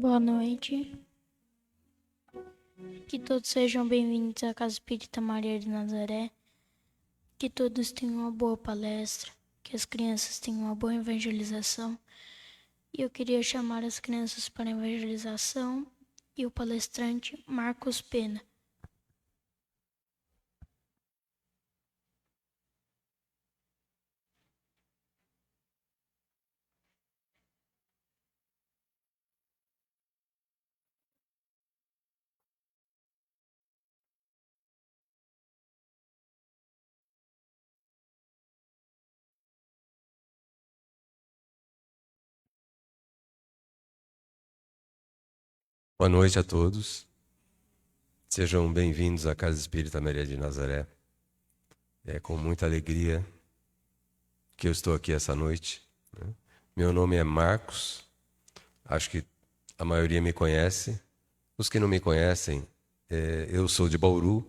Boa noite. Que todos sejam bem-vindos à Casa Espírita Maria de Nazaré. Que todos tenham uma boa palestra. Que as crianças tenham uma boa evangelização. E eu queria chamar as crianças para a evangelização e o palestrante Marcos Pena. Boa noite a todos. Sejam bem-vindos à Casa Espírita Maria de Nazaré. É com muita alegria que eu estou aqui essa noite. Meu nome é Marcos. Acho que a maioria me conhece. Os que não me conhecem, eu sou de Bauru,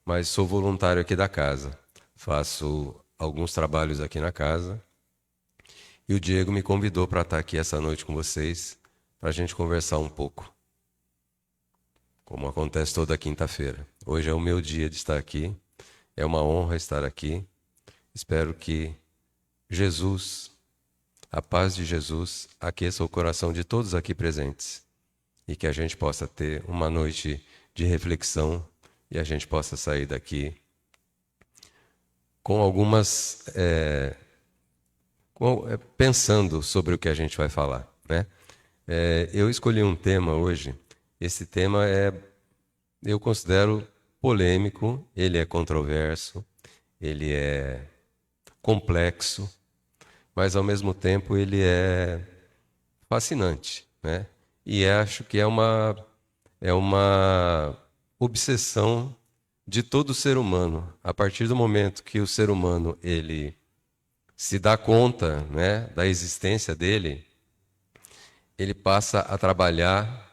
mas sou voluntário aqui da casa. Faço alguns trabalhos aqui na casa. E o Diego me convidou para estar aqui essa noite com vocês, para a gente conversar um pouco, como acontece toda quinta-feira. Hoje é o meu dia de estar aqui, é uma honra estar aqui. Espero que Jesus, a paz de Jesus, aqueça o coração de todos aqui presentes e que a gente possa ter uma noite de reflexão e a gente possa sair daqui com algumas... pensando sobre o que a gente vai falar, né? Eu escolhi um tema hoje. Esse tema eu considero polêmico, ele é controverso, ele é complexo, mas ao mesmo tempo ele é fascinante, né? E acho que é uma obsessão de todo ser humano. A partir do momento que o ser humano ele se dá conta, né, da existência dele, ele passa a trabalhar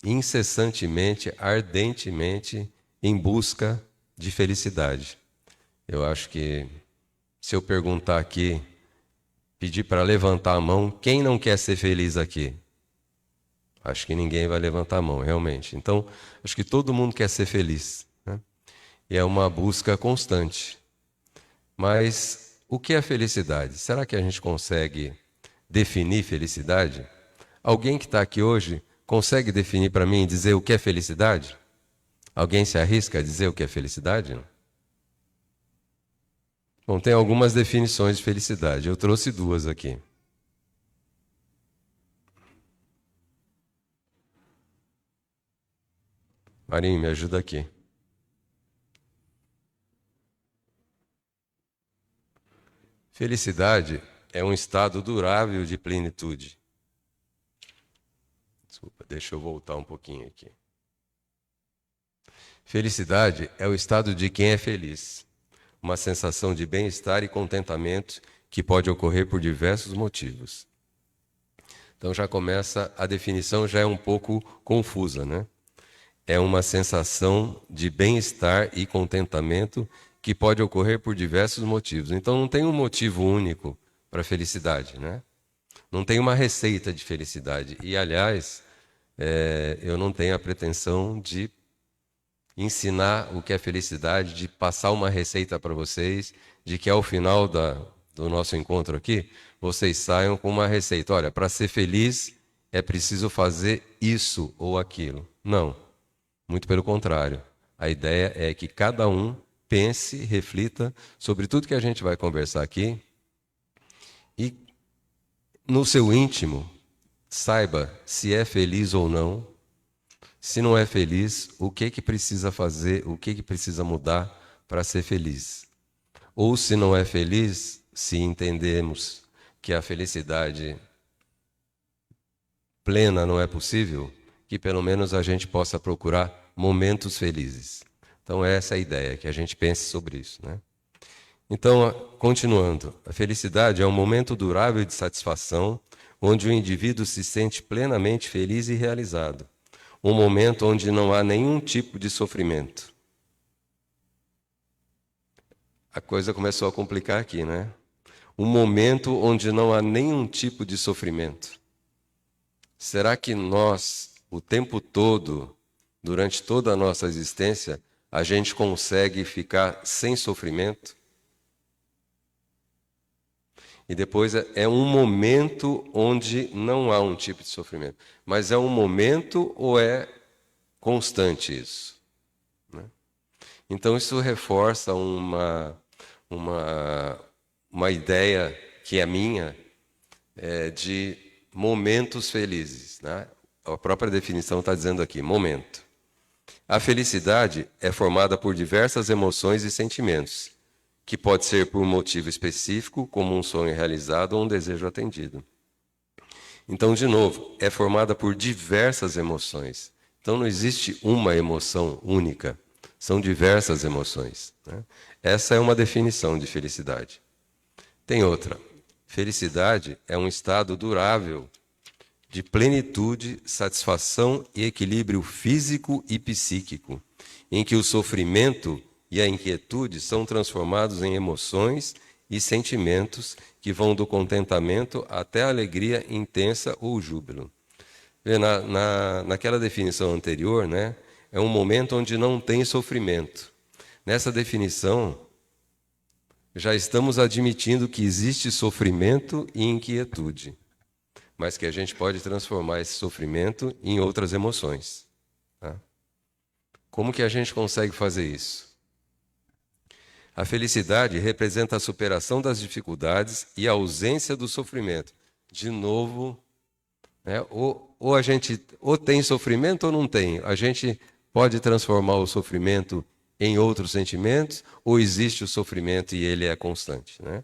incessantemente, ardentemente, em busca de felicidade. Eu acho que se eu perguntar aqui, pedir para levantar a mão, quem não quer ser feliz aqui? Acho que ninguém vai levantar a mão, realmente. Então, acho que todo mundo quer ser feliz, né? E é uma busca constante. Mas o que é felicidade? Será que a gente consegue definir felicidade? Alguém que está aqui hoje consegue definir para mim e dizer o que é felicidade? Alguém se arrisca a dizer o que é felicidade? Não? Bom, tem algumas definições de felicidade. Eu trouxe duas aqui. Marinho, me ajuda aqui. Felicidade é um estado durável de plenitude. Desculpa, deixa eu voltar um pouquinho aqui. Felicidade é o estado de quem é feliz. Uma sensação de bem-estar e contentamento que pode ocorrer por diversos motivos. Então já começa, a definição já é um pouco confusa, né? É uma sensação de bem-estar e contentamento que pode ocorrer por diversos motivos. Então não tem um motivo único para a felicidade, né? Não tem uma receita de felicidade. E, aliás, eu não tenho a pretensão de ensinar o que é felicidade, de passar uma receita para vocês, de que ao final do nosso encontro aqui, vocês saiam com uma receita. Olha, para ser feliz é preciso fazer isso ou aquilo. Não, muito pelo contrário. A ideia é que cada um pense, reflita sobre tudo que a gente vai conversar aqui e, no seu íntimo, saiba se é feliz ou não. Se não é feliz, o que precisa fazer, o que precisa mudar para ser feliz? Ou se não é feliz, se entendemos que a felicidade plena não é possível, que pelo menos a gente possa procurar momentos felizes. Então essa é a ideia, que a gente pense sobre isso, né? Então, continuando, a felicidade é um momento durável de satisfação, onde o indivíduo se sente plenamente feliz e realizado. Um momento onde não há nenhum tipo de sofrimento. A coisa começou a complicar aqui, né? Um momento onde não há nenhum tipo de sofrimento. Será que nós, o tempo todo, durante toda a nossa existência, a gente consegue ficar sem sofrimento? E depois é um momento onde não há um tipo de sofrimento. Mas é um momento ou é constante isso? Né? Então isso reforça uma ideia que é minha, de momentos felizes. Né? A própria definição está dizendo aqui, momento. A felicidade é formada por diversas emoções e sentimentos, que pode ser por um motivo específico, como um sonho realizado ou um desejo atendido. Então, de novo, é formada por diversas emoções. Então, não existe uma emoção única, são diversas emoções. Né? Essa é uma definição de felicidade. Tem outra. Felicidade é um estado durável de plenitude, satisfação e equilíbrio físico e psíquico, em que o sofrimento e a inquietude são transformados em emoções e sentimentos que vão do contentamento até a alegria intensa ou júbilo. Naquela definição anterior, né, é um momento onde não tem sofrimento. Nessa definição, já estamos admitindo que existe sofrimento e inquietude, mas que a gente pode transformar esse sofrimento em outras emoções. Tá? Como que a gente consegue fazer isso? A felicidade representa a superação das dificuldades e a ausência do sofrimento. De novo, né, ou a gente ou tem sofrimento ou não tem. A gente pode transformar o sofrimento em outros sentimentos, ou existe o sofrimento e ele é constante. Né?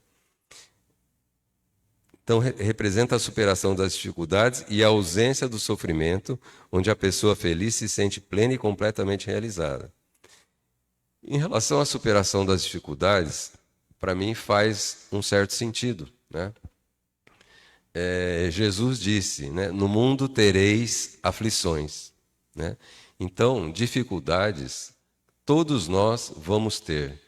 Então, representa a superação das dificuldades e a ausência do sofrimento, onde a pessoa feliz se sente plena e completamente realizada. Em relação à superação das dificuldades, para mim faz um certo sentido. Né? Jesus disse, né, no mundo tereis aflições. Né? Então, dificuldades, todos nós vamos ter.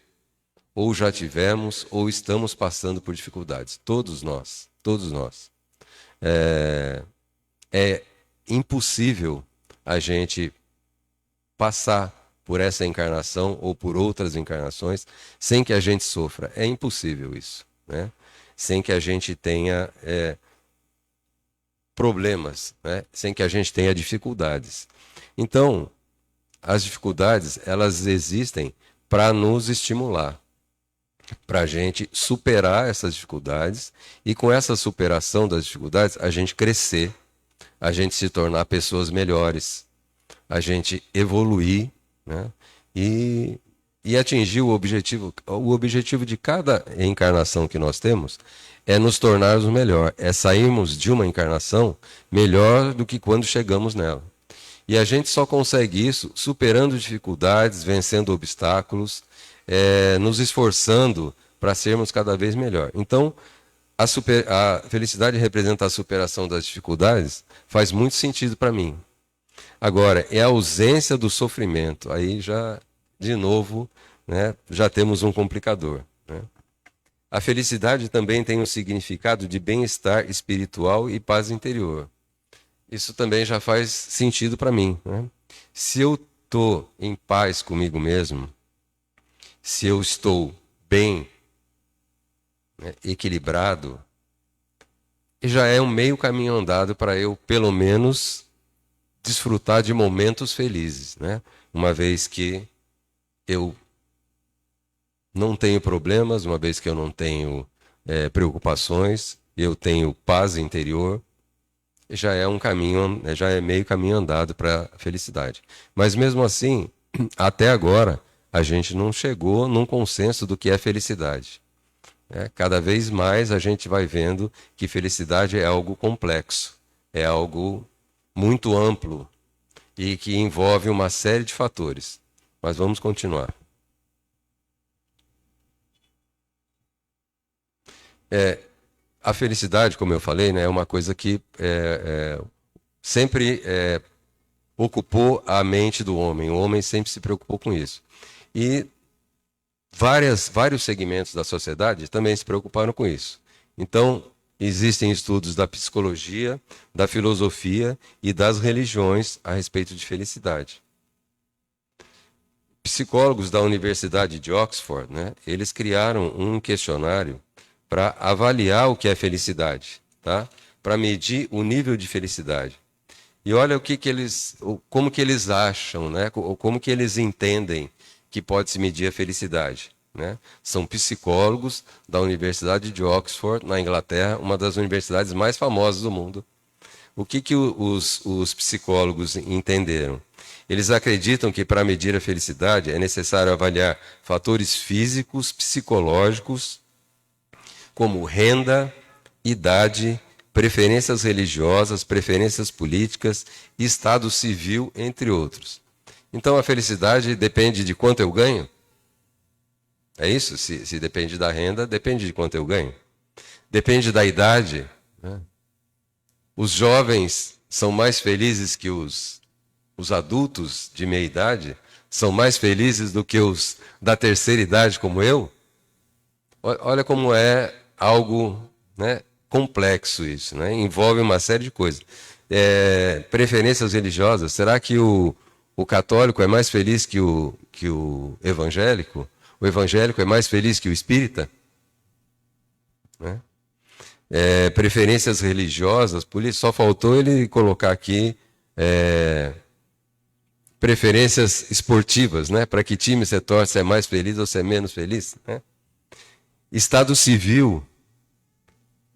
Ou já tivemos, ou estamos passando por dificuldades. Todos nós. Todos nós. É impossível a gente passar por essa encarnação ou por outras encarnações sem que a gente sofra. É impossível isso. Né? Sem que a gente tenha problemas, né? Sem que a gente tenha dificuldades. Então, as dificuldades, elas existem para nos estimular, para a gente superar essas dificuldades e com essa superação das dificuldades a gente crescer, a gente se tornar pessoas melhores, a gente evoluir, né? e atingir o objetivo. O objetivo de cada encarnação que nós temos é nos tornarmos melhor, é sairmos de uma encarnação melhor do que quando chegamos nela. E a gente só consegue isso superando dificuldades, vencendo obstáculos, nos esforçando para sermos cada vez melhor. Então, a felicidade representa a superação das dificuldades, faz muito sentido para mim. Agora, é a ausência do sofrimento. Aí já, de novo, né, já temos um complicador. Né? A felicidade também tem um significado de bem-estar espiritual e paz interior. Isso também já faz sentido para mim. Né? Se eu estou em paz comigo mesmo, se eu estou bem, né, equilibrado, já é um meio caminho andado para eu, pelo menos, desfrutar de momentos felizes. Né? Uma vez que eu não tenho problemas, uma vez que eu não tenho preocupações, eu tenho paz interior, já é um caminho, já é meio caminho andado para a felicidade. Mas mesmo assim, até agora, a gente não chegou num consenso do que é felicidade. Cada vez mais a gente vai vendo que felicidade é algo complexo, é algo muito amplo e que envolve uma série de fatores. Mas vamos continuar. A felicidade, como eu falei, né, é uma coisa que sempre ocupou a mente do homem. O homem sempre se preocupou com isso. E vários segmentos da sociedade também se preocuparam com isso. Então, existem estudos da psicologia, da filosofia e das religiões a respeito de felicidade. Psicólogos da Universidade de Oxford, né, eles criaram um questionário para avaliar o que é felicidade, tá? Para medir o nível de felicidade. E olha como que eles acham, né? Como que eles entendem que pode se medir a felicidade, né? São psicólogos da Universidade de Oxford, na Inglaterra, uma das universidades mais famosas do mundo. O que os psicólogos entenderam? Eles acreditam que para medir a felicidade é necessário avaliar fatores físicos, psicológicos, como renda, idade, preferências religiosas, preferências políticas, estado civil, entre outros. Então a felicidade depende de quanto eu ganho? É isso? Se depende da renda, depende de quanto eu ganho. Depende da idade, né? Os jovens são mais felizes que os adultos de meia idade? São mais felizes do que os da terceira idade como eu? Olha como é algo, né, complexo isso, né? Envolve uma série de coisas. Preferências religiosas. Será que o católico é mais feliz que o evangélico? O evangélico é mais feliz que o espírita? Né? Preferências religiosas. Por isso só faltou ele colocar aqui preferências esportivas, né? Para que time você torce, se é mais feliz ou se é menos feliz, né? Estado civil.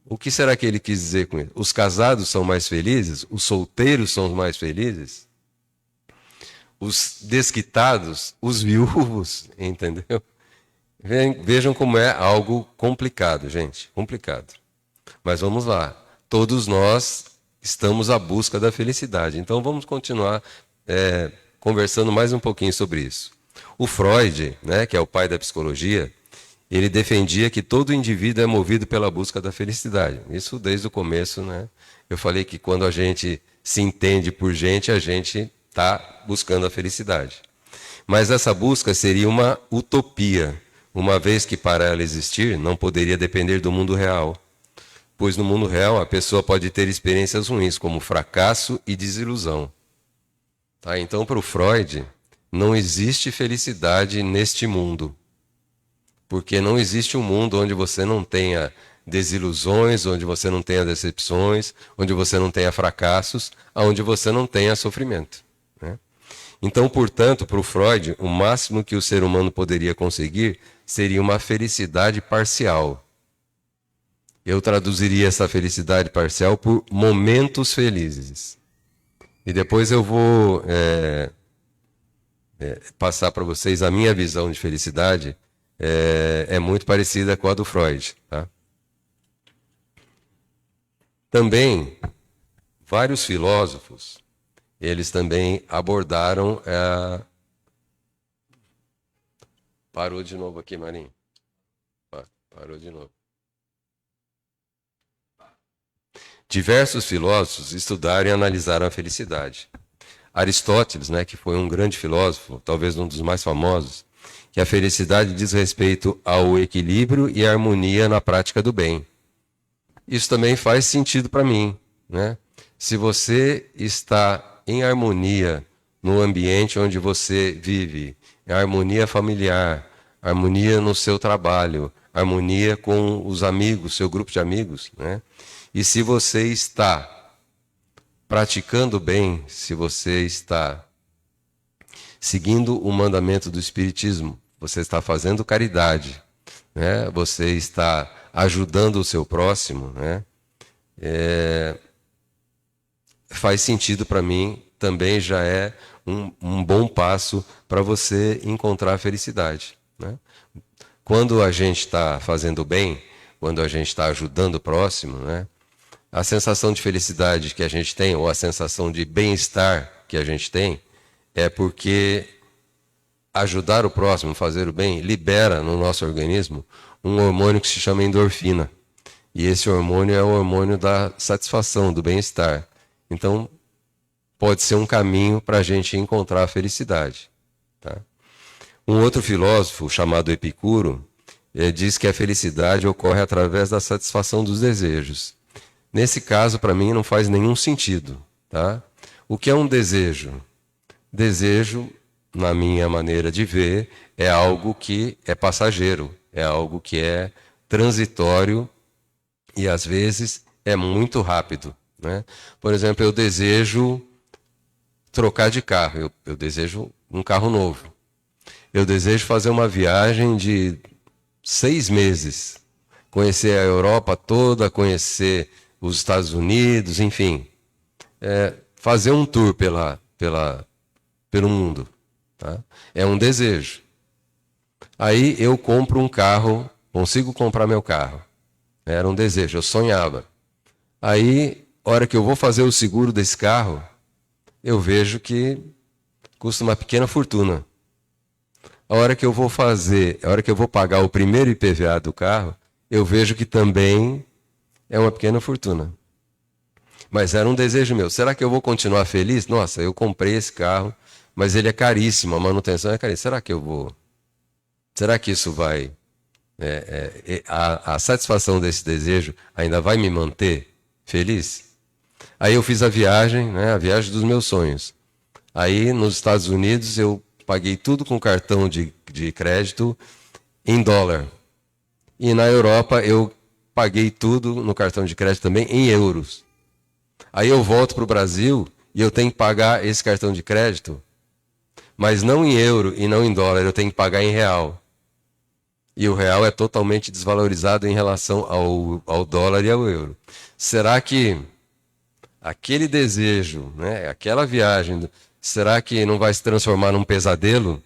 O que será que ele quis dizer com isso? Os casados são mais felizes? Os solteiros são os mais felizes? Os desquitados? Os viúvos? Entendeu? Vejam como é algo complicado, gente. Complicado. Mas vamos lá. Todos nós estamos à busca da felicidade. Então vamos continuar conversando mais um pouquinho sobre isso. O Freud, né, que é o pai da psicologia, ele defendia que todo indivíduo é movido pela busca da felicidade. Isso desde o começo, né? Eu falei que quando a gente se entende por gente, a gente está buscando a felicidade. Mas essa busca seria uma utopia, uma vez que para ela existir não poderia depender do mundo real. Pois no mundo real a pessoa pode ter experiências ruins, como fracasso e desilusão. Tá? Então, para o Freud, não existe felicidade neste mundo. Porque não existe um mundo onde você não tenha desilusões, onde você não tenha decepções, onde você não tenha fracassos, onde você não tenha sofrimento. Né? Então, portanto, para o Freud, o máximo que o ser humano poderia conseguir seria uma felicidade parcial. Eu traduziria essa felicidade parcial por momentos felizes. E depois eu vou passar para vocês a minha visão de felicidade. É muito parecida com a do Freud. Tá? Também, vários filósofos, eles também abordaram... Parou de novo aqui, Marinho. Parou de novo. Diversos filósofos estudaram e analisaram a felicidade. Aristóteles, né, que foi um grande filósofo, talvez um dos mais famosos, que a felicidade diz respeito ao equilíbrio e à harmonia na prática do bem. Isso também faz sentido para mim, né? Se você está em harmonia no ambiente onde você vive, harmonia familiar, harmonia no seu trabalho, harmonia com os amigos, seu grupo de amigos, né? E se você está praticando bem, se você está seguindo o mandamento do Espiritismo, você está fazendo caridade, né? Você está ajudando o seu próximo, né? Faz sentido para mim, também já é um bom passo para você encontrar a felicidade. Né? Quando a gente está fazendo bem, quando a gente está ajudando o próximo, né? A sensação de felicidade que a gente tem, ou a sensação de bem-estar que a gente tem, é porque ajudar o próximo, fazer o bem, libera no nosso organismo um hormônio que se chama endorfina. E esse hormônio é o hormônio da satisfação, do bem-estar. Então, pode ser um caminho para a gente encontrar a felicidade. Tá? Um outro filósofo, chamado Epicuro, diz que a felicidade ocorre através da satisfação dos desejos. Nesse caso, para mim, não faz nenhum sentido. Tá? O que é um desejo? Desejo, na minha maneira de ver, é algo que é passageiro, é algo que é transitório e, às vezes, é muito rápido. Né? Por exemplo, eu desejo trocar de carro, eu desejo um carro novo. Eu desejo fazer uma viagem de 6 meses, conhecer a Europa toda, conhecer os Estados Unidos, enfim, fazer um tour pelo mundo. Tá? É um desejo. Aí eu compro um carro, consigo comprar meu carro. Era um desejo, eu sonhava. Aí, hora que eu vou fazer o seguro desse carro, eu vejo que custa uma pequena fortuna. A hora que eu vou pagar o primeiro IPVA do carro, eu vejo que também é uma pequena fortuna. Mas era um desejo meu. Será que eu vou continuar feliz? Nossa, eu comprei esse carro, mas ele é caríssimo, a manutenção é caríssima. Será que eu vou? Será que isso vai? A satisfação desse desejo ainda vai me manter feliz? Aí eu fiz a viagem, né, a viagem dos meus sonhos. Aí nos Estados Unidos eu paguei tudo com cartão de crédito em dólar. E na Europa eu paguei tudo no cartão de crédito também em euros. Aí eu volto para o Brasil e eu tenho que pagar esse cartão de crédito, mas não em euro e não em dólar, eu tenho que pagar em real. E o real é totalmente desvalorizado em relação ao dólar e ao euro. Será que aquele desejo, né, aquela viagem, será que não vai se transformar num pesadelo?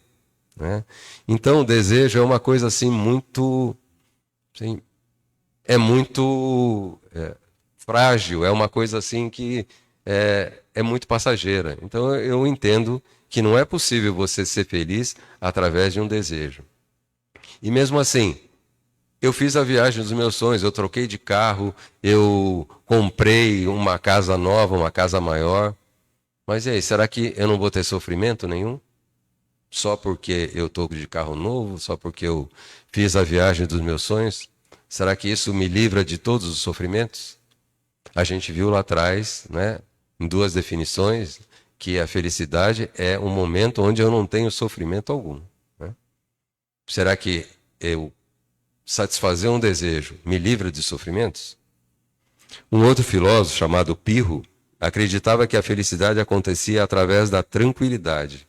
Né? Então, o desejo é uma coisa assim muito... Assim, é muito frágil, é uma coisa assim que é muito passageira. Então, eu entendo que não é possível você ser feliz através de um desejo. E mesmo assim, eu fiz a viagem dos meus sonhos, eu troquei de carro, eu comprei uma casa nova, uma casa maior. Mas e aí, será que eu não vou ter sofrimento nenhum? Só porque eu estou de carro novo, só porque eu fiz a viagem dos meus sonhos? Será que isso me livra de todos os sofrimentos? A gente viu lá atrás, né, em 2 definições, que a felicidade é um momento onde eu não tenho sofrimento algum. Né? Será que eu satisfazer um desejo me livra de sofrimentos? Um outro filósofo chamado Pirro acreditava que a felicidade acontecia através da tranquilidade.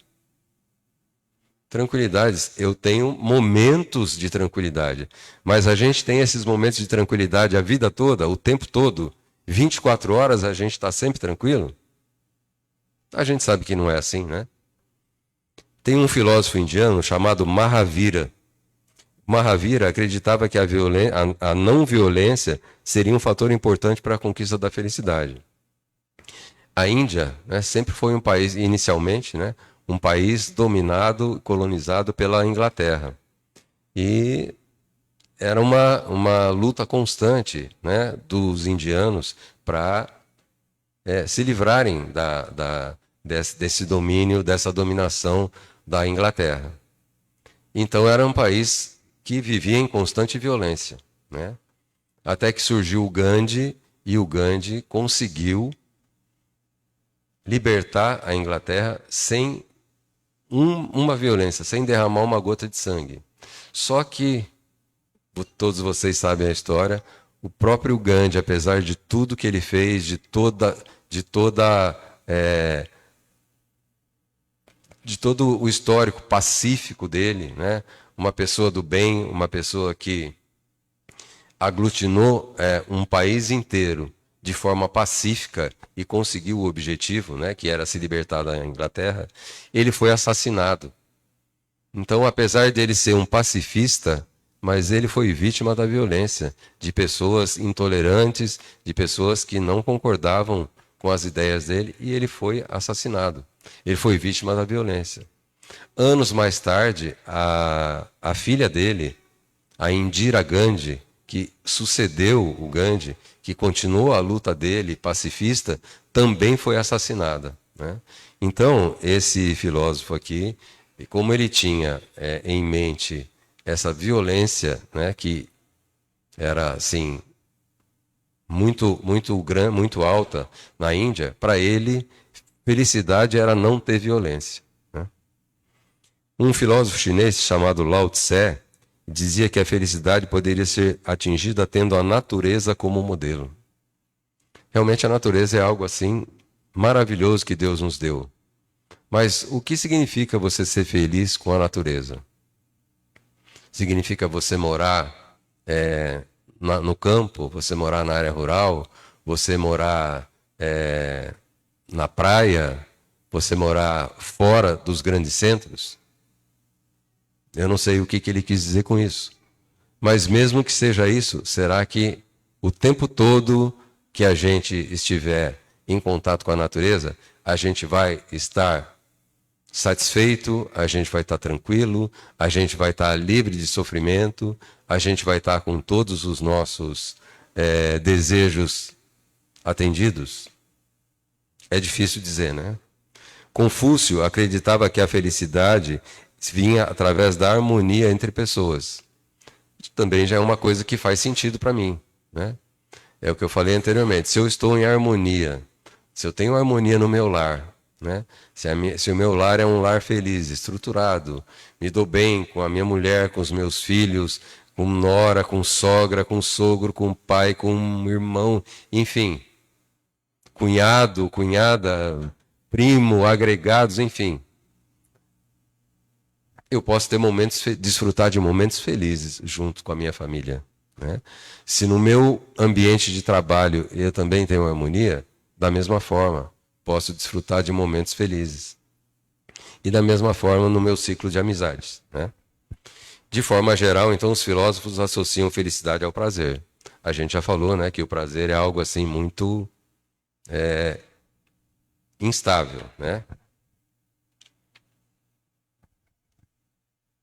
Tranquilidades, eu tenho momentos de tranquilidade, mas a gente tem esses momentos de tranquilidade a vida toda, o tempo todo, 24 horas a gente está sempre tranquilo? A gente sabe que não é assim, né? Tem um filósofo indiano chamado Mahavira. Mahavira acreditava que a não violência seria um fator importante para a conquista da felicidade. A Índia, né, sempre foi um país, inicialmente, né, um país dominado, colonizado pela Inglaterra. E era uma luta constante, né, dos indianos para se livrarem desse domínio, dessa dominação da Inglaterra. Então era um país que vivia em constante violência. Né? Até que surgiu o Gandhi, e o Gandhi conseguiu libertar a Inglaterra sem uma violência, sem derramar uma gota de sangue. Só que, todos vocês sabem a história, o próprio Gandhi, apesar de tudo que ele fez, de todo o histórico pacífico dele, né? Uma pessoa do bem, uma pessoa que aglutinou um país inteiro de forma pacífica e conseguiu o objetivo, né, que era se libertar da Inglaterra, ele foi assassinado. Então, apesar dele ser um pacifista, mas ele foi vítima da violência, de pessoas intolerantes, de pessoas que não concordavam com as ideias dele, e ele foi assassinado. Ele foi vítima da violência. Anos mais tarde, a filha dele, a Indira Gandhi, que sucedeu o Gandhi, que continuou a luta dele, pacifista, também foi assassinada. Né? Então, esse filósofo aqui, como ele tinha em mente essa violência, né, que era assim muito alta na Índia, para ele felicidade era não ter violência, né? Um filósofo chinês chamado Lao Tse dizia que a felicidade poderia ser atingida tendo a natureza como modelo. Realmente a natureza é algo assim maravilhoso que Deus nos deu. Mas o que significa você ser feliz com a natureza? Significa você morar no campo, você morar na área rural, você morar na praia, você morar fora dos grandes centros? Eu não sei o que ele quis dizer com isso. Mas mesmo que seja isso, será que o tempo todo que a gente estiver em contato com a natureza, a gente vai estar satisfeito, a gente vai estar tranquilo, a gente vai estar livre de sofrimento, a gente vai estar com todos os nossos desejos atendidos? É difícil dizer, né? Confúcio acreditava que a felicidade vinha através da harmonia entre pessoas. Isso também já é uma coisa que faz sentido para mim, né? É o que eu falei anteriormente. Se eu estou em harmonia, se eu tenho harmonia no meu lar, né? Se o meu lar é um lar feliz, estruturado, me dou bem com a minha mulher, com os meus filhos, com nora, com sogra, com sogro, com pai, com irmão, enfim, cunhado, cunhada, primo, agregados, enfim. Eu posso ter desfrutar de momentos felizes junto com a minha família, né? Se no meu ambiente de trabalho eu também tenho harmonia, da mesma forma, posso desfrutar de momentos felizes. E da mesma forma no meu ciclo de amizades, né? De forma geral, então, os filósofos associam felicidade ao prazer. A gente já falou, né, que o prazer é algo assim muito instável, né?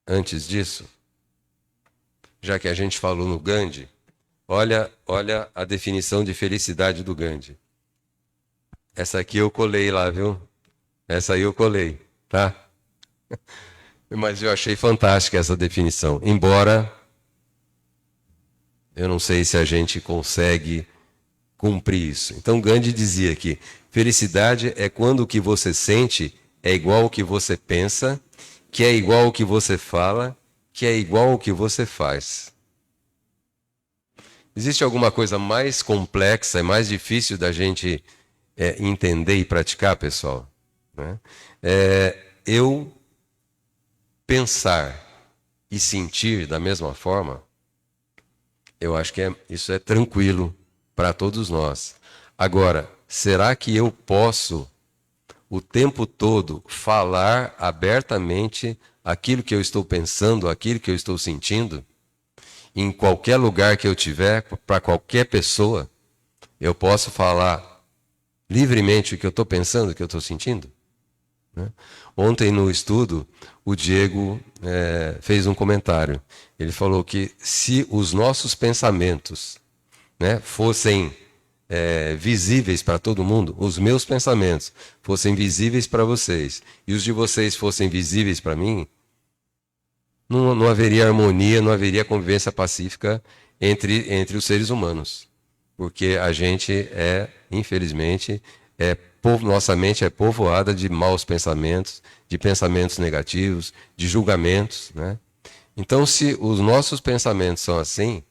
Antes disso, já que a gente falou no Gandhi, olha a definição de felicidade do Gandhi. Essa aqui eu colei lá, viu? Essa aí eu colei, tá? Mas eu achei fantástica essa definição. Embora eu não sei se a gente consegue cumprir isso. Então Gandhi dizia que felicidade é quando o que você sente é igual ao que você pensa, que é igual ao que você fala, que é igual ao que você faz. Existe alguma coisa mais complexa e mais difícil da gente entender e praticar, pessoal? Né? Eu pensar e sentir da mesma forma, eu acho que isso é tranquilo para todos nós. Agora, será que eu posso o tempo todo falar abertamente aquilo que eu estou pensando, aquilo que eu estou sentindo? Em qualquer lugar que eu tiver, para qualquer pessoa, eu posso falar livremente o que eu estou pensando, o que eu estou sentindo? Né? Ontem no estudo, o Diego fez um comentário. Ele falou que se os nossos pensamentos, né, fossem visíveis para todo mundo, os meus pensamentos fossem visíveis para vocês e os de vocês fossem visíveis para mim, não haveria harmonia, não haveria convivência pacífica entre os seres humanos. Porque a gente infelizmente, nossa mente é povoada de maus pensamentos, de pensamentos negativos, de julgamentos, né? Então, se os nossos pensamentos são assim,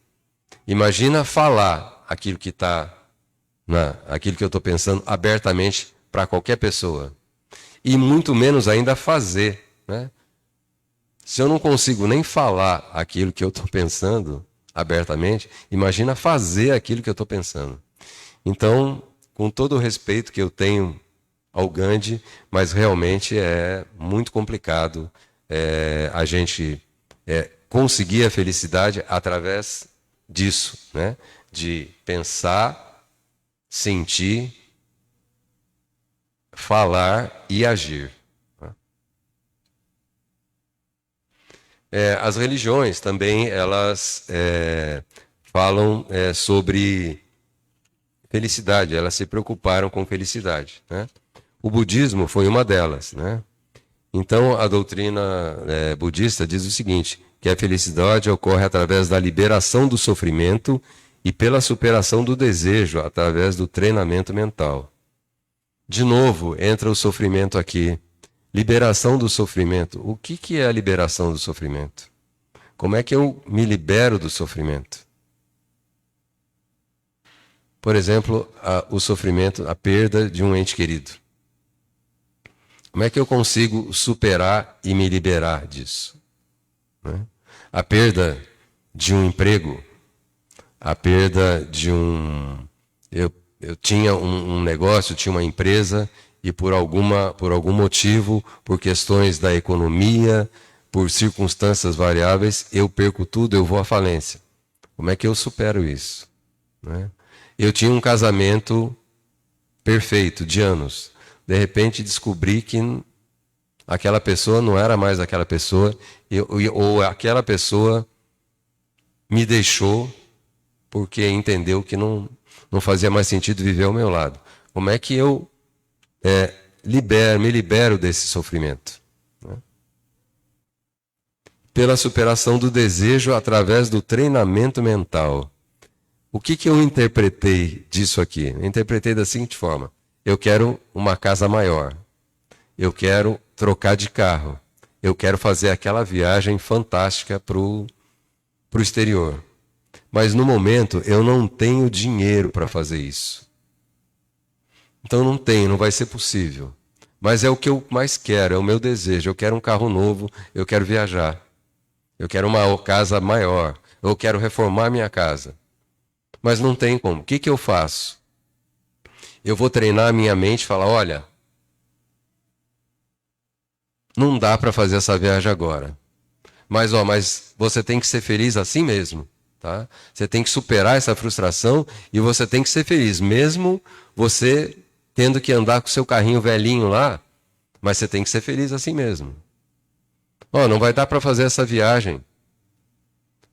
imagina falar aquilo que eu estou pensando abertamente para qualquer pessoa. E muito menos ainda fazer, né? Se eu não consigo nem falar aquilo que eu estou pensando abertamente, imagina fazer aquilo que eu estou pensando. Então, com todo o respeito que eu tenho ao Gandhi, mas realmente é muito complicado a gente conseguir a felicidade através disso, né? De pensar, sentir, falar e agir. As religiões também, elas falam sobre felicidade, elas se preocuparam com felicidade, né? O budismo foi uma delas, né? Então, a doutrina budista diz o seguinte, que a felicidade ocorre através da liberação do sofrimento e pela superação do desejo, através do treinamento mental. De novo, entra o sofrimento aqui. Liberação do sofrimento. O que é a liberação do sofrimento? Como é que eu me libero do sofrimento? Por exemplo, o sofrimento, a perda de um ente querido. Como é que eu consigo superar e me liberar disso? Né? A perda de um emprego, a perda de um... Eu tinha um negócio, tinha uma empresa, e por algum motivo, por questões da economia, por circunstâncias variáveis, eu perco tudo, eu vou à falência. Como é que eu supero isso? Né? Eu tinha um casamento perfeito, de anos. De repente descobri que aquela pessoa não era mais aquela pessoa, ou aquela pessoa me deixou porque entendeu que não fazia mais sentido viver ao meu lado. Como é que eu me libero desse sofrimento? Né? Pela superação do desejo através do treinamento mental. O que eu interpretei disso aqui? Eu interpretei da seguinte forma: eu quero uma casa maior, eu quero trocar de carro, eu quero fazer aquela viagem fantástica para o exterior. Mas no momento eu não tenho dinheiro para fazer isso. Então não vai ser possível. Mas é o que eu mais quero, é o meu desejo. Eu quero um carro novo, eu quero viajar. Eu quero uma casa maior, eu quero reformar minha casa. Mas não tem como. O que eu faço? Eu vou treinar a minha mente e falar, olha, não dá para fazer essa viagem agora. Mas você tem que ser feliz assim mesmo. Tá? Você tem que superar essa frustração e você tem que ser feliz, mesmo você tendo que andar com o seu carrinho velhinho lá, mas você tem que ser feliz assim mesmo. Não vai dar para fazer essa viagem.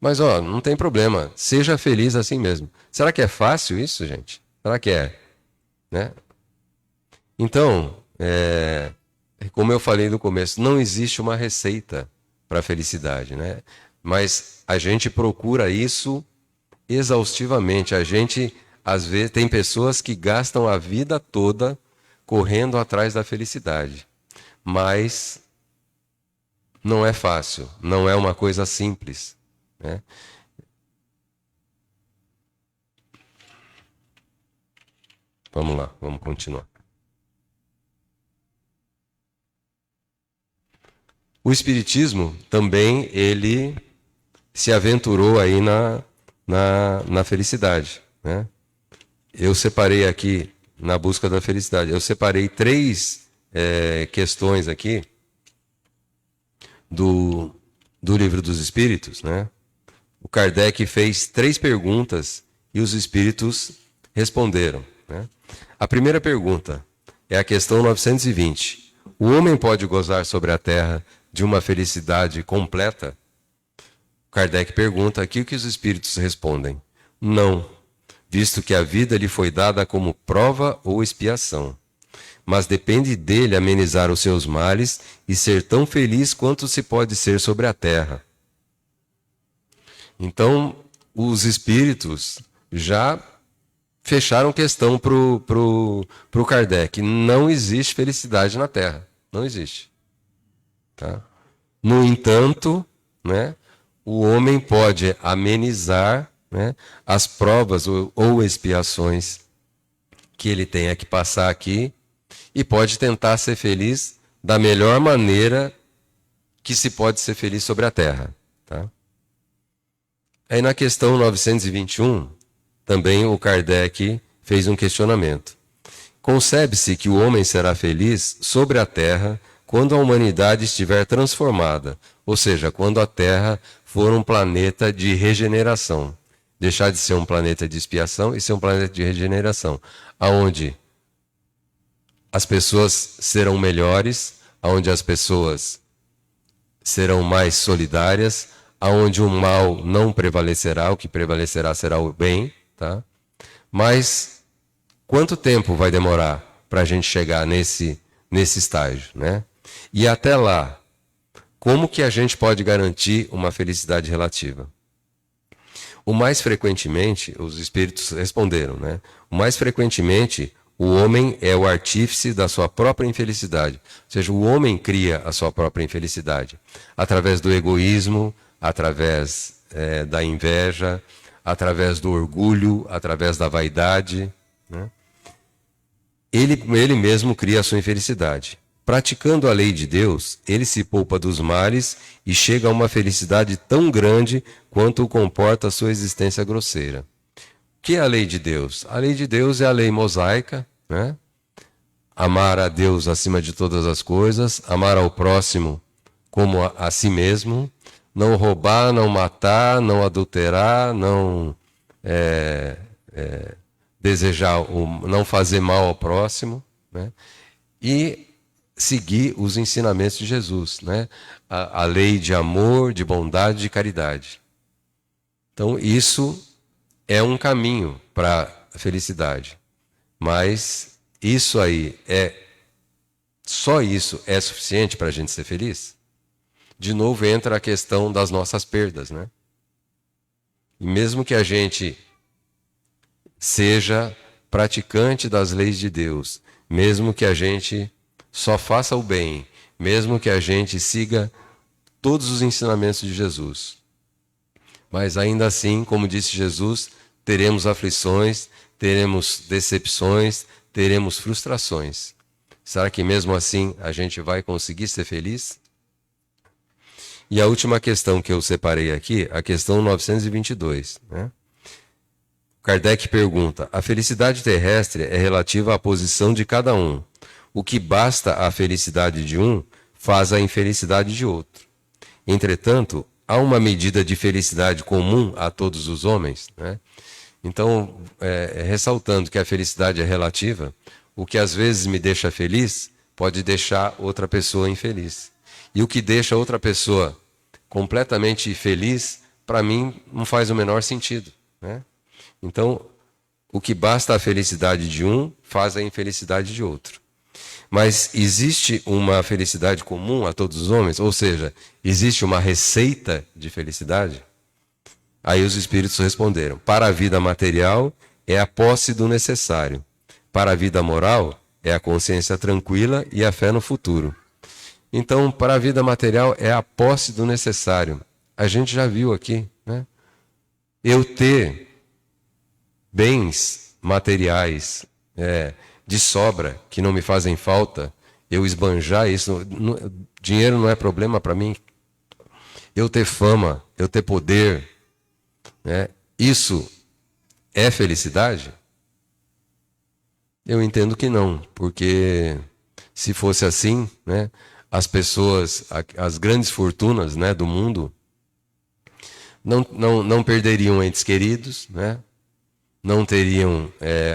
Mas não tem problema, seja feliz assim mesmo. Será que é fácil isso, gente? Será que é? Né? Então, como eu falei no começo, não existe uma receita para a felicidade, né? Mas a gente procura isso exaustivamente. A gente, às vezes, tem pessoas que gastam a vida toda correndo atrás da felicidade. Mas não é fácil, não é uma coisa simples. Né? Vamos lá, vamos continuar. O Espiritismo também, ele se aventurou aí na felicidade. Né? Eu separei aqui, na busca da felicidade, eu separei 3 questões aqui do Livro dos Espíritos. Né? O Kardec fez 3 perguntas e os Espíritos responderam. Né? A primeira pergunta é a questão 920. O homem pode gozar sobre a terra de uma felicidade completa? Kardec pergunta aqui o que os espíritos respondem. Não, visto que a vida lhe foi dada como prova ou expiação. Mas depende dele amenizar os seus males e ser tão feliz quanto se pode ser sobre a terra. Então, os espíritos já fecharam questão pro Kardec. Não existe felicidade na terra. Não existe. Tá? No entanto, né, o homem pode amenizar, né, as provas ou expiações que ele tenha que passar aqui e pode tentar ser feliz da melhor maneira que se pode ser feliz sobre a terra. Tá? Aí na questão 921, também o Kardec fez um questionamento. Concebe-se que o homem será feliz sobre a terra quando a humanidade estiver transformada, ou seja, quando a Terra for um planeta de regeneração. Deixar de ser um planeta de expiação e ser um planeta de regeneração, aonde as pessoas serão melhores, aonde as pessoas serão mais solidárias, aonde o mal não prevalecerá, o que prevalecerá será o bem. Tá? Mas quanto tempo vai demorar para a gente chegar nesse estágio? Né? E até lá, como que a gente pode garantir uma felicidade relativa? O mais frequentemente, os espíritos responderam, né? O mais frequentemente, o homem é o artífice da sua própria infelicidade. Ou seja, o homem cria a sua própria infelicidade. Através do egoísmo, através da inveja, através do orgulho, através da vaidade, né? Ele mesmo cria a sua infelicidade. Praticando a lei de Deus, ele se poupa dos males e chega a uma felicidade tão grande quanto o comporta a sua existência grosseira. O que é a lei de Deus? A lei de Deus é a lei mosaica, né? Amar a Deus acima de todas as coisas, amar ao próximo como a si mesmo, não roubar, não matar, não adulterar, não desejar, não fazer mal ao próximo, né? E seguir os ensinamentos de Jesus, né? A lei de amor, de bondade, de caridade. Então, isso é um caminho para a felicidade. Mas isso aí só isso é suficiente para a gente ser feliz? De novo entra a questão das nossas perdas, né? E mesmo que a gente seja praticante das leis de Deus, mesmo que a gente só faça o bem, mesmo que a gente siga todos os ensinamentos de Jesus. Mas ainda assim, como disse Jesus, teremos aflições, teremos decepções, teremos frustrações. Será que mesmo assim a gente vai conseguir ser feliz? E a última questão que eu separei aqui, a questão 922, né? Kardec pergunta: a felicidade terrestre é relativa à posição de cada um. O que basta à felicidade de um faz a infelicidade de outro. Entretanto, há uma medida de felicidade comum a todos os homens, né? Então, ressaltando que a felicidade é relativa, o que às vezes me deixa feliz pode deixar outra pessoa infeliz. E o que deixa outra pessoa completamente feliz, para mim, não faz o menor sentido, né? Então, o que basta à felicidade de um faz a infelicidade de outro. Mas existe uma felicidade comum a todos os homens? Ou seja, existe uma receita de felicidade? Aí os espíritos responderam: para a vida material é a posse do necessário. Para a vida moral é a consciência tranquila e a fé no futuro. Então, para a vida material é a posse do necessário. A gente já viu aqui, né? Eu ter bens materiais de sobra, que não me fazem falta, eu esbanjar isso, dinheiro não é problema para mim. Eu ter fama, eu ter poder, né? Isso é felicidade? Eu entendo que não, porque se fosse assim, né, as pessoas, as grandes fortunas, né, do mundo, não perderiam entes queridos, né? Não teriam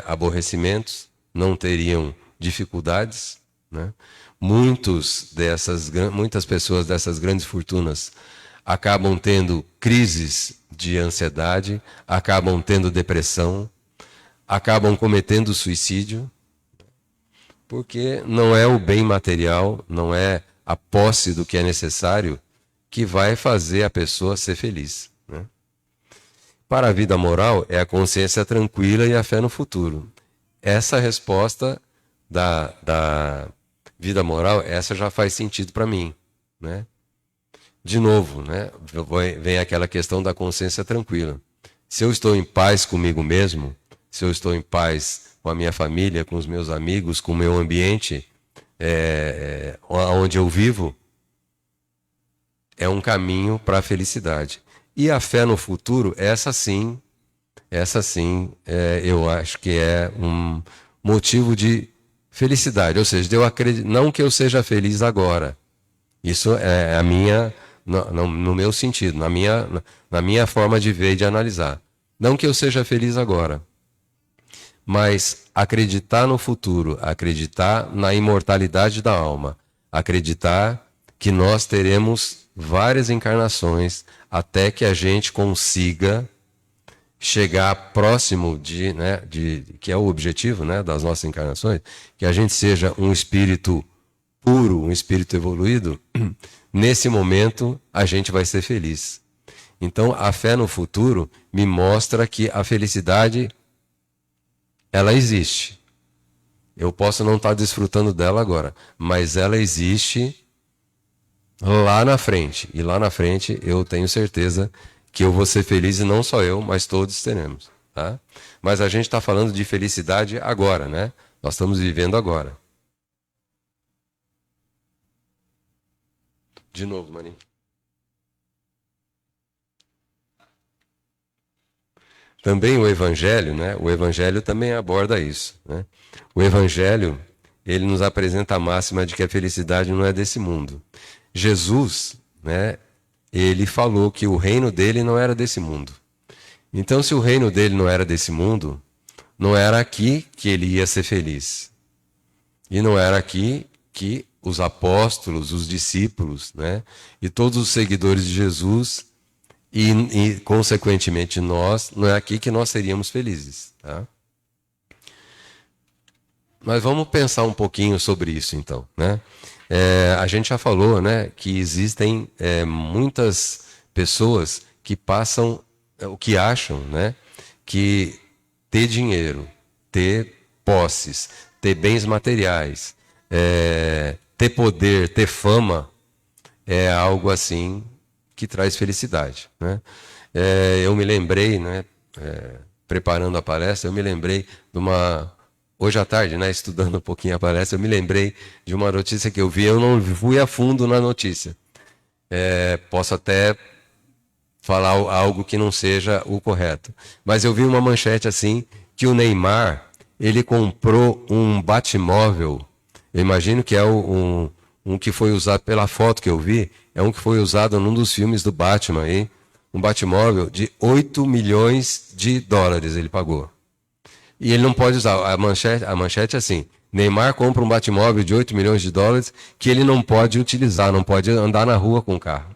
aborrecimentos, não teriam dificuldades, né? Muitas pessoas dessas grandes fortunas acabam tendo crises de ansiedade, acabam tendo depressão, acabam cometendo suicídio, porque não é o bem material, não é a posse do que é necessário que vai fazer a pessoa ser feliz, né? Para a vida moral é a consciência tranquila e a fé no futuro. Essa resposta da vida moral, essa já faz sentido para mim, né? De novo, né? Vem aquela questão da consciência tranquila. Se eu estou em paz comigo mesmo, se eu estou em paz com a minha família, com os meus amigos, com o meu ambiente, onde eu vivo, é um caminho para a felicidade. E a fé no futuro, essa sim, eu acho que é um motivo de felicidade. Ou seja, não que eu seja feliz agora. Isso é a minha, no meu sentido, na minha forma de ver e de analisar. Não que eu seja feliz agora, mas acreditar no futuro, acreditar na imortalidade da alma, acreditar que nós teremos várias encarnações até que a gente consiga chegar próximo que é o objetivo, né, das nossas encarnações, que a gente seja um espírito puro, um espírito evoluído, nesse momento a gente vai ser feliz. Então, a fé no futuro me mostra que a felicidade, ela existe. Eu posso não estar desfrutando dela agora, mas ela existe lá na frente. E lá na frente eu tenho certeza que eu vou ser feliz, e não só eu, mas todos teremos. Tá? Mas a gente está falando de felicidade agora, né? Nós estamos vivendo agora. De novo, Marinho. Também o Evangelho, né? O Evangelho também aborda isso, né? O Evangelho, ele nos apresenta a máxima de que a felicidade não é desse mundo. Jesus, né? Ele falou que o reino dele não era desse mundo. Então, se o reino dele não era desse mundo, não era aqui que ele ia ser feliz. E não era aqui que os apóstolos, os discípulos, né? E todos os seguidores de Jesus e, consequentemente, nós, não é aqui que nós seríamos felizes. Tá? Mas vamos pensar um pouquinho sobre isso, então. Né? A gente já falou, né, que existem muitas pessoas que passam, o que acham, né, que ter dinheiro, ter posses, ter bens materiais, ter poder, ter fama, é algo assim que traz felicidade. Né? Eu me lembrei, né, preparando a palestra, eu me lembrei de uma... Hoje à tarde, né, estudando um pouquinho a palestra, eu me lembrei de uma notícia que eu vi, eu não fui a fundo na notícia. Posso até falar algo que não seja o correto. Mas eu vi uma manchete assim, que o Neymar, ele comprou um Batmóvel, eu imagino que é um que foi usado, pela foto que eu vi, é um que foi usado num dos filmes do Batman aí, um Batmóvel de 8 milhões de dólares ele pagou. E ele não pode usar, a manchete é assim, Neymar compra um Batmóvel de 8 milhões de dólares que ele não pode utilizar, não pode andar na rua com o carro.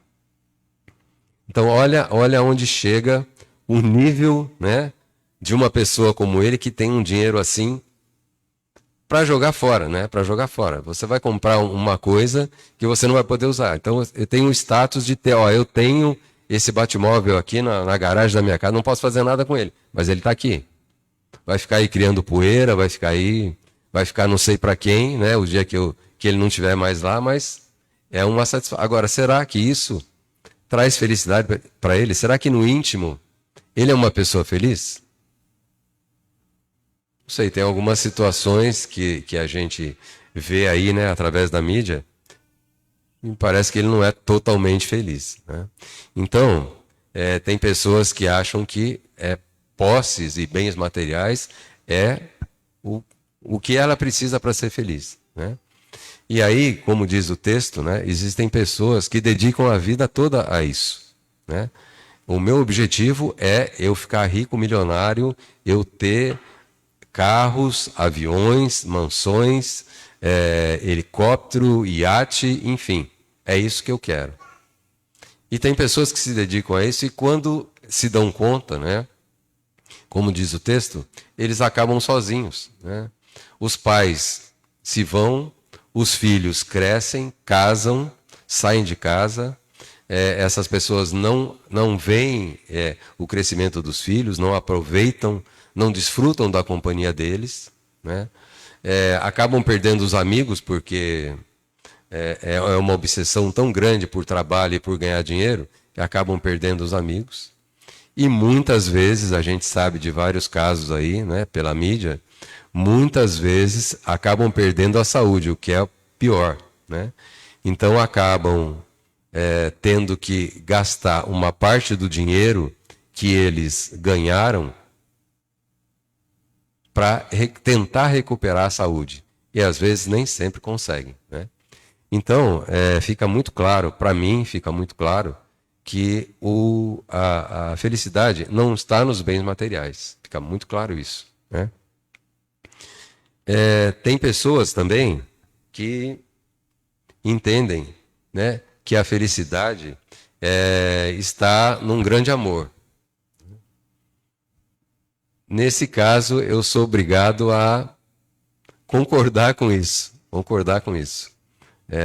Então olha onde chega o nível, né, de uma pessoa como ele que tem um dinheiro assim para jogar fora, né? Para jogar fora. Você vai comprar uma coisa que você não vai poder usar. Então eu tenho o status de ter, eu tenho esse Batmóvel aqui na garagem da minha casa, não posso fazer nada com ele, mas ele está aqui. Vai ficar aí criando poeira, vai ficar não sei para quem, né? O dia que ele não estiver mais lá, mas é uma satisfação. Agora, será que isso traz felicidade para ele? Será que no íntimo ele é uma pessoa feliz? Não sei, tem algumas situações que a gente vê aí, né, através da mídia, e parece que ele não é totalmente feliz. Né? Então, tem pessoas que acham que posses e bens materiais é o que ela precisa para ser feliz. Né? E aí, como diz o texto, né, existem pessoas que dedicam a vida toda a isso. Né? O meu objetivo é eu ficar rico, milionário, eu ter carros, aviões, mansões, helicóptero, iate, enfim. É isso que eu quero. E tem pessoas que se dedicam a isso e quando se dão conta, né, como diz o texto, eles acabam sozinhos. Né? Os pais se vão, os filhos crescem, casam, saem de casa. Essas pessoas não veem o crescimento dos filhos, não aproveitam, não desfrutam da companhia deles, né? Acabam perdendo os amigos porque é uma obsessão tão grande por trabalho e por ganhar dinheiro que acabam perdendo os amigos. E muitas vezes, a gente sabe de vários casos aí, né, pela mídia, muitas vezes acabam perdendo a saúde, o que é pior. Né? Então acabam tendo que gastar uma parte do dinheiro que eles ganharam para tentar recuperar a saúde. E às vezes nem sempre conseguem. Né? Então, fica muito claro, para mim fica muito claro, que a felicidade não está nos bens materiais. Fica muito claro isso. Né? Tem pessoas também que entendem, né, que a felicidade está num grande amor. Nesse caso, eu sou obrigado a concordar com isso. Concordar com isso.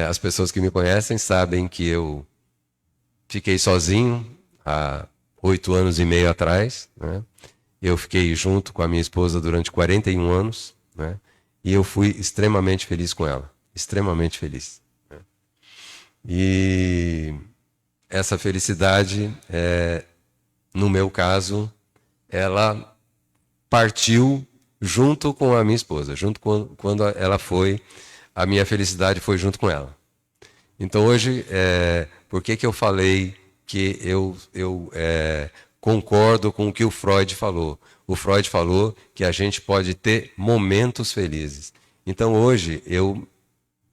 As pessoas que me conhecem sabem que eu fiquei sozinho há 8 anos e meio atrás, né? Eu fiquei junto com a minha esposa durante 41 anos, né? E eu fui extremamente feliz com ela, extremamente feliz, né? E essa felicidade, no meu caso, ela partiu junto com a minha esposa, junto com quando ela foi, a minha felicidade foi junto com ela. Então hoje, por que eu falei que eu concordo com o que o Freud falou? O Freud falou que a gente pode ter momentos felizes. Então hoje eu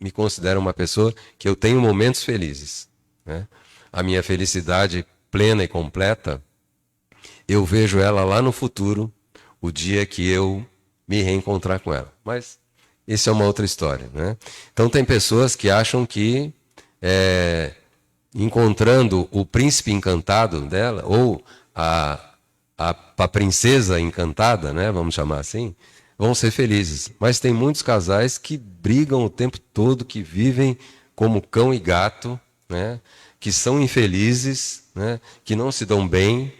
me considero uma pessoa que eu tenho momentos felizes, né? A minha felicidade plena e completa, eu vejo ela lá no futuro, o dia que eu me reencontrar com ela. Mas isso é uma outra história, né? Então tem pessoas que acham que encontrando o príncipe encantado dela, ou a princesa encantada, né, vamos chamar assim, vão ser felizes. Mas tem muitos casais que brigam o tempo todo, que vivem como cão e gato, né, que são infelizes, né, que não se dão bem,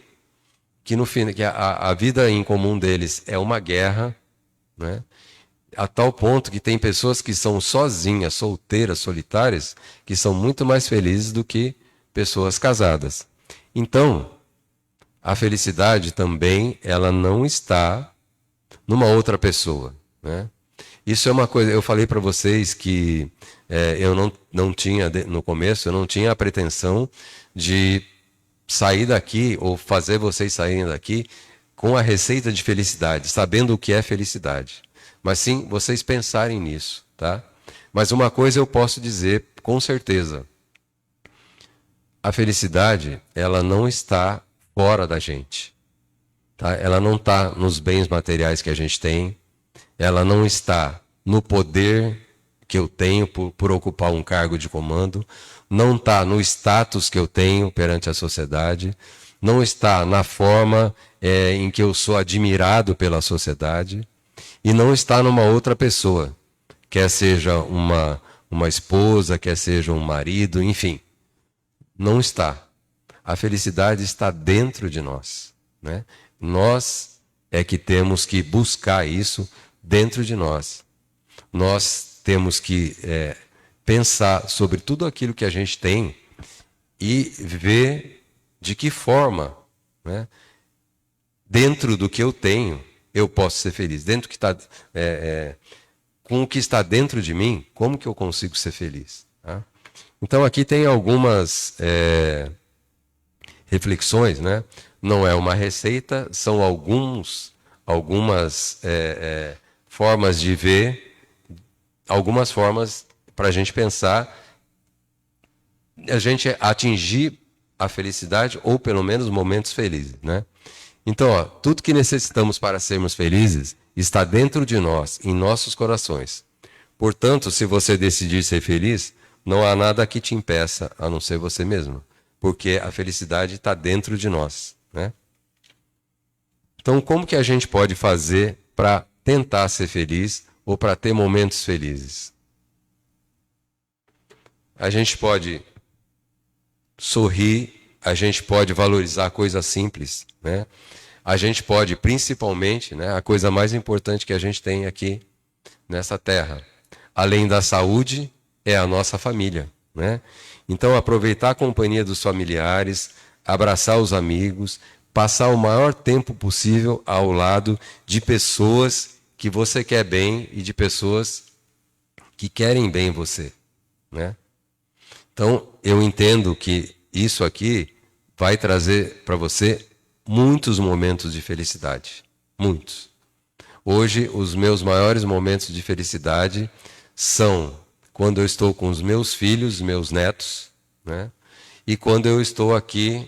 que no fim, que a vida em comum deles é uma guerra, né? A tal ponto que tem pessoas que são sozinhas, solteiras, solitárias, que são muito mais felizes do que pessoas casadas. Então, a felicidade também, ela não está numa outra pessoa, né? Isso é uma coisa, eu falei para vocês que eu não tinha, no começo, eu não tinha a pretensão de sair daqui, ou fazer vocês saírem daqui, com a receita de felicidade, sabendo o que é felicidade. Mas sim, vocês pensarem nisso, tá? Mas uma coisa eu posso dizer com certeza. A felicidade, ela não está fora da gente, tá? Ela não está nos bens materiais que a gente tem, ela não está no poder que eu tenho por ocupar um cargo de comando, não está no status que eu tenho perante a sociedade, não está na forma em que eu sou admirado pela sociedade, e não está numa outra pessoa, quer seja uma esposa, quer seja um marido, enfim. Não está. A felicidade está dentro de nós, né? Nós é que temos que buscar isso dentro de nós. Nós temos que pensar sobre tudo aquilo que a gente tem e ver de que forma, né, dentro do que eu tenho, eu posso ser feliz. Dentro que está, com o que está dentro de mim, como que eu consigo ser feliz? Tá? Então aqui tem algumas reflexões, né? Não é uma receita, são algumas formas de ver, algumas formas para a gente pensar, a gente atingir a felicidade, ou pelo menos momentos felizes, né? Então, ó, tudo que necessitamos para sermos felizes está dentro de nós, em nossos corações. Portanto, se você decidir ser feliz, não há nada que te impeça, a não ser você mesmo. Porque a felicidade está dentro de nós, né? Então, como que a gente pode fazer para tentar ser feliz ou para ter momentos felizes? A gente pode sorrir, a gente pode valorizar coisas simples, né? A gente pode, principalmente, né, a coisa mais importante que a gente tem aqui nessa terra, além da saúde, é a nossa família, né? Então, aproveitar a companhia dos familiares, abraçar os amigos, passar o maior tempo possível ao lado de pessoas que você quer bem e de pessoas que querem bem você, né? Então, eu entendo que isso aqui vai trazer para você muitos momentos de felicidade. Muitos. Hoje, os meus maiores momentos de felicidade são quando eu estou com os meus filhos, meus netos, né? E quando eu estou aqui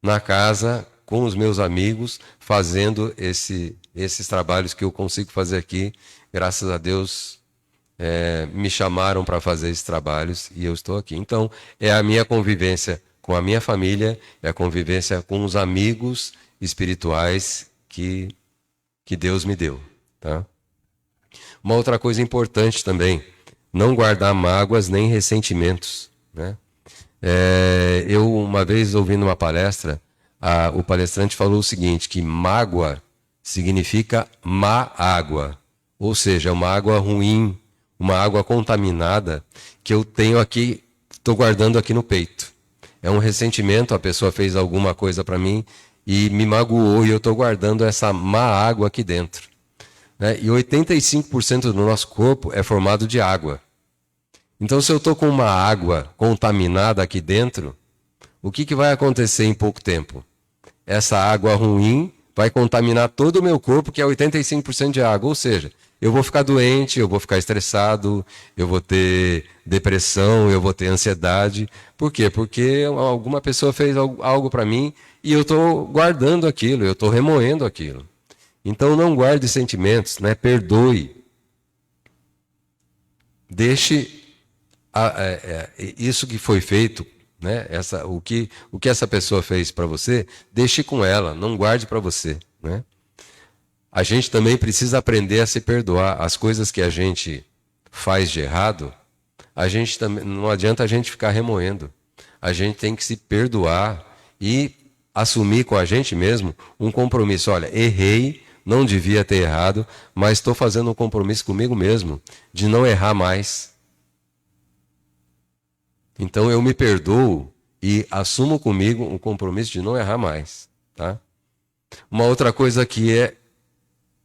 na casa com os meus amigos, fazendo esses trabalhos que eu consigo fazer aqui. Graças a Deus, me chamaram para fazer esses trabalhos e eu estou aqui. Então, é a minha convivência com a minha família, é a convivência com os amigos espirituais que Deus me deu, tá? Uma outra coisa importante também, não guardar mágoas nem ressentimentos, né? Eu, uma vez, ouvindo uma palestra, o palestrante falou o seguinte, que mágoa significa má água, ou seja, uma água ruim, uma água contaminada que eu tenho aqui, estou guardando aqui no peito. É um ressentimento, a pessoa fez alguma coisa para mim e me magoou e eu estou guardando essa má água aqui dentro. Né? E 85% do nosso corpo é formado de água. Então, se eu estou com uma água contaminada aqui dentro, o que vai acontecer em pouco tempo? Essa água ruim vai contaminar todo o meu corpo, que é 85% de água. Ou seja, eu vou ficar doente, eu vou ficar estressado, eu vou ter depressão, eu vou ter ansiedade. Por quê? Porque alguma pessoa fez algo para mim e eu estou guardando aquilo, eu estou remoendo aquilo. Então, não guarde sentimentos, né? Perdoe. Deixe isso que foi feito, né? O que essa pessoa fez para você, deixe com ela, não guarde para você, né? A gente também precisa aprender a se perdoar. As coisas que a gente faz de errado, a gente também, não adianta a gente ficar remoendo. A gente tem que se perdoar e assumir com a gente mesmo um compromisso. Olha, errei, não devia ter errado, mas estou fazendo um compromisso comigo mesmo de não errar mais. Então eu me perdoo e assumo comigo um compromisso de não errar mais, tá? Uma outra coisa que é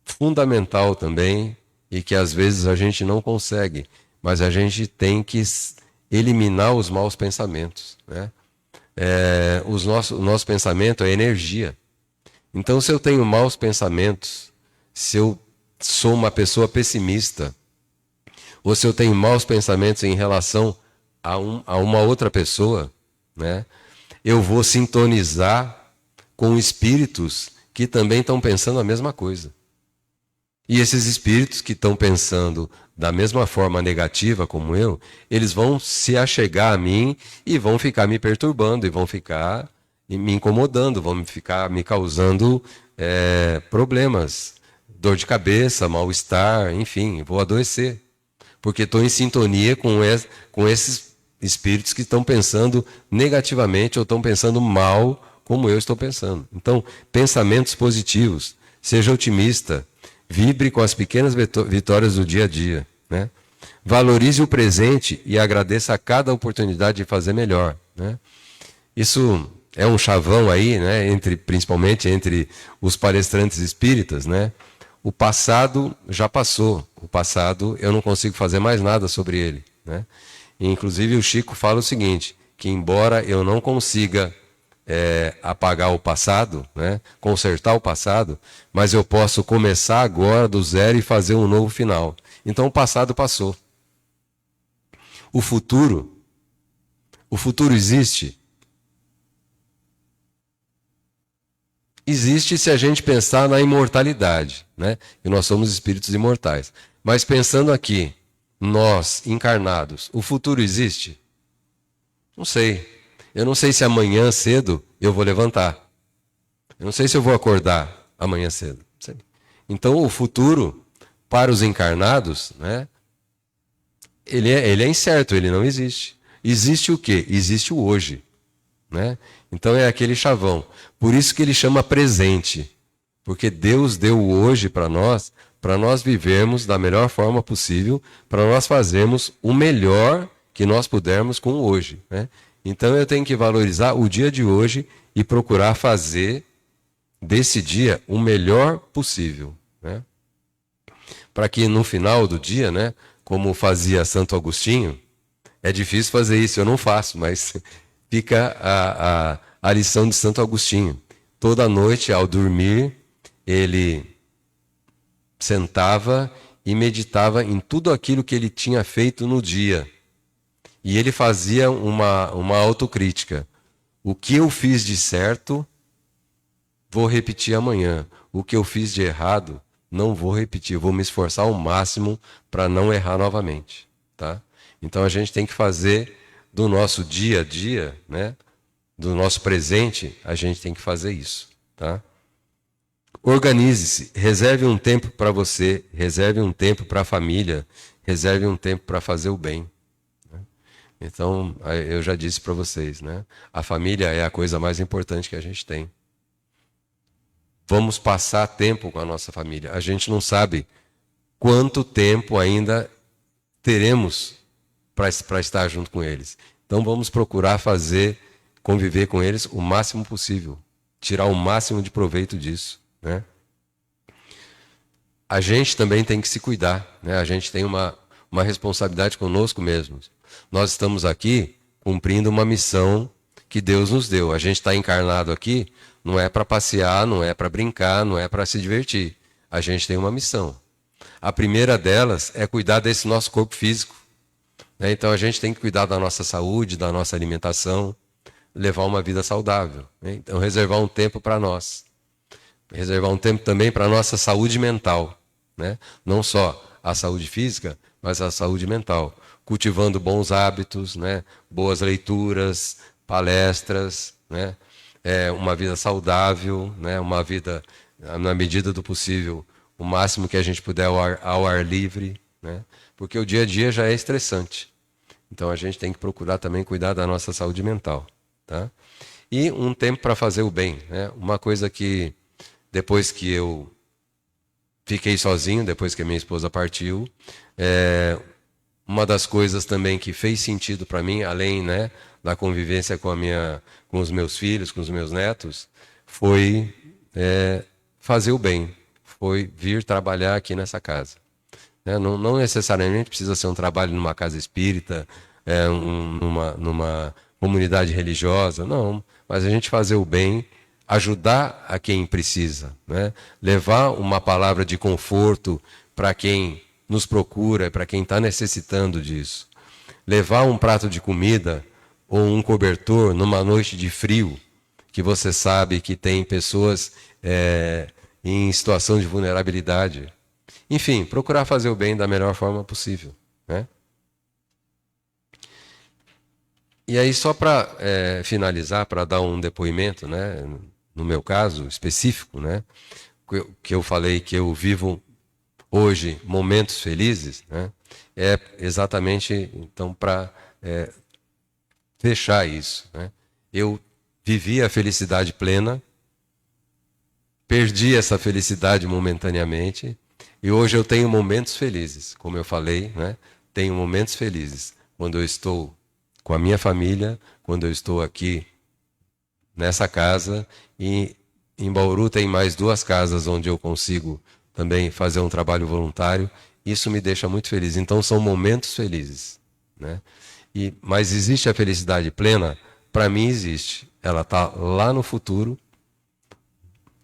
fundamental também e que às vezes a gente não consegue, mas a gente tem que eliminar os maus pensamentos, né? O nosso pensamento é energia. Então, se eu tenho maus pensamentos, se eu sou uma pessoa pessimista, ou se eu tenho maus pensamentos em relação a uma outra pessoa, né, eu vou sintonizar com espíritos que também estão pensando a mesma coisa. E esses espíritos que estão pensando da mesma forma negativa como eu, eles vão se achegar a mim e vão ficar me perturbando, e vão ficar me incomodando, vão ficar me causando problemas, dor de cabeça, mal-estar, enfim, vou adoecer. Porque estou em sintonia com esses espíritos que estão pensando negativamente ou estão pensando mal como eu estou pensando. Então, pensamentos positivos, seja otimista, vibre com as pequenas vitórias do dia a dia, né? Valorize o presente e agradeça a cada oportunidade de fazer melhor, né? Isso é um chavão aí, né? Principalmente entre os palestrantes espíritas, né? O passado já passou. O passado eu não consigo fazer mais nada sobre ele, né? E, inclusive o Chico fala o seguinte, que embora eu não consiga apagar o passado, né? Consertar o passado, mas eu posso começar agora do zero e fazer um novo final. Então o passado passou. O futuro existe. Existe se a gente pensar na imortalidade, né? E nós somos espíritos imortais. Mas pensando aqui, nós encarnados, o futuro existe? Não sei. Eu não sei se amanhã cedo eu vou levantar. Eu não sei se eu vou acordar amanhã cedo. Então o futuro, para os encarnados, né? Ele é incerto, ele não existe. Existe o quê? Existe o hoje, né? Então é aquele chavão. Por isso que ele chama presente. Porque Deus deu o hoje para nós vivermos da melhor forma possível, para nós fazermos o melhor que nós pudermos com o hoje, né? Então eu tenho que valorizar o dia de hoje e procurar fazer desse dia o melhor possível, né? Para que no final do dia, né, como fazia Santo Agostinho, é difícil fazer isso, eu não faço, mas fica a lição de Santo Agostinho. Toda noite, ao dormir, ele sentava e meditava em tudo aquilo que ele tinha feito no dia. E ele fazia uma autocrítica. O que eu fiz de certo, vou repetir amanhã. O que eu fiz de errado, não vou repetir. Vou me esforçar ao máximo para não errar novamente, tá? Então a gente tem que fazer do nosso dia a dia, né? Do nosso presente, a gente tem que fazer isso, tá? Organize-se, reserve um tempo para você, reserve um tempo para a família, reserve um tempo para fazer o bem. Então, eu já disse para vocês, né? A família é a coisa mais importante que a gente tem. Vamos passar tempo com a nossa família. A gente não sabe quanto tempo ainda teremos para estar junto com eles. Então, vamos procurar conviver com eles o máximo possível, tirar o máximo de proveito disso, né? A gente também tem que se cuidar, né? A gente tem uma responsabilidade conosco mesmos. Nós estamos aqui cumprindo uma missão que Deus nos deu. A gente está encarnado aqui, não é para passear, não é para brincar, não é para se divertir. A gente tem uma missão. A primeira delas é cuidar desse nosso corpo físico, né? Então a gente tem que cuidar da nossa saúde, da nossa alimentação, levar uma vida saudável, né? Então reservar um tempo para nós. Reservar um tempo também para a nossa saúde mental, né? Não só a saúde física, mas a saúde mental. Cultivando bons hábitos, né? Boas leituras, palestras, né? Uma vida saudável, né? Uma vida, na medida do possível, o máximo que a gente puder ao ar livre, né? Porque o dia a dia já é estressante. Então a gente tem que procurar também cuidar da nossa saúde mental, tá? E um tempo para fazer o bem, né? Uma coisa que depois que eu fiquei sozinho, depois que a minha esposa partiu, uma das coisas também que fez sentido para mim, além, né, da convivência com os meus filhos, com os meus netos, foi fazer o bem, foi vir trabalhar aqui nessa casa. Não necessariamente precisa ser um trabalho numa casa espírita, numa comunidade religiosa, não, mas a gente fazer o bem, ajudar a quem precisa, né? Levar uma palavra de conforto para quem nos procura, para quem está necessitando disso. Levar um prato de comida ou um cobertor numa noite de frio, que você sabe que tem pessoas em situação de vulnerabilidade. Enfim, procurar fazer o bem da melhor forma possível, né? E aí, só para finalizar, para dar um depoimento, né, no meu caso específico, né, que eu falei que eu vivo hoje momentos felizes, né, é exatamente então para fechar isso, né. Eu vivi a felicidade plena, perdi essa felicidade momentaneamente e hoje eu tenho momentos felizes, como eu falei, né, tenho momentos felizes quando eu estou com a minha família, quando eu estou aqui nessa casa, e em Bauru tem mais 2 casas onde eu consigo também fazer um trabalho voluntário. Isso me deixa muito feliz. Então são momentos felizes, né? Mas existe a felicidade plena? Para mim existe. Ela está lá no futuro,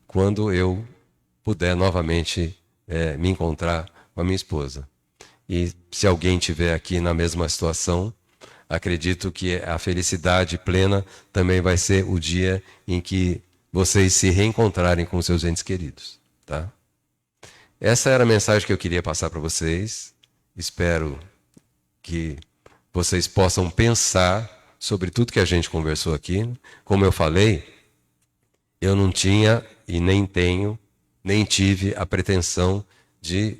quando eu puder novamente me encontrar com a minha esposa. E se alguém estiver aqui na mesma situação, acredito que a felicidade plena também vai ser o dia em que vocês se reencontrarem com seus entes queridos, tá? Essa era a mensagem que eu queria passar para vocês. Espero que vocês possam pensar sobre tudo que a gente conversou aqui. Como eu falei, eu não tinha e nem tenho, nem tive a pretensão de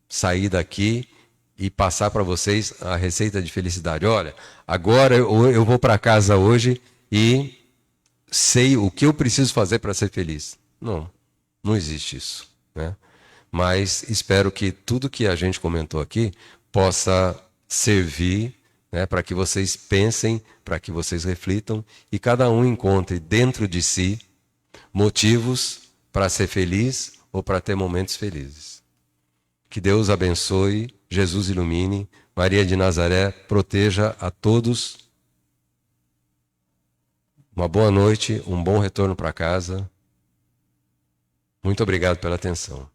sair daqui e passar para vocês a receita de felicidade. Olha, agora eu vou para casa hoje e sei o que eu preciso fazer para ser feliz. Não, não existe isso, né? Mas espero que tudo que a gente comentou aqui possa servir, né, para que vocês pensem, para que vocês reflitam e cada um encontre dentro de si motivos para ser feliz ou para ter momentos felizes. Que Deus abençoe, Jesus ilumine, Maria de Nazaré proteja a todos. Uma boa noite, um bom retorno para casa. Muito obrigado pela atenção.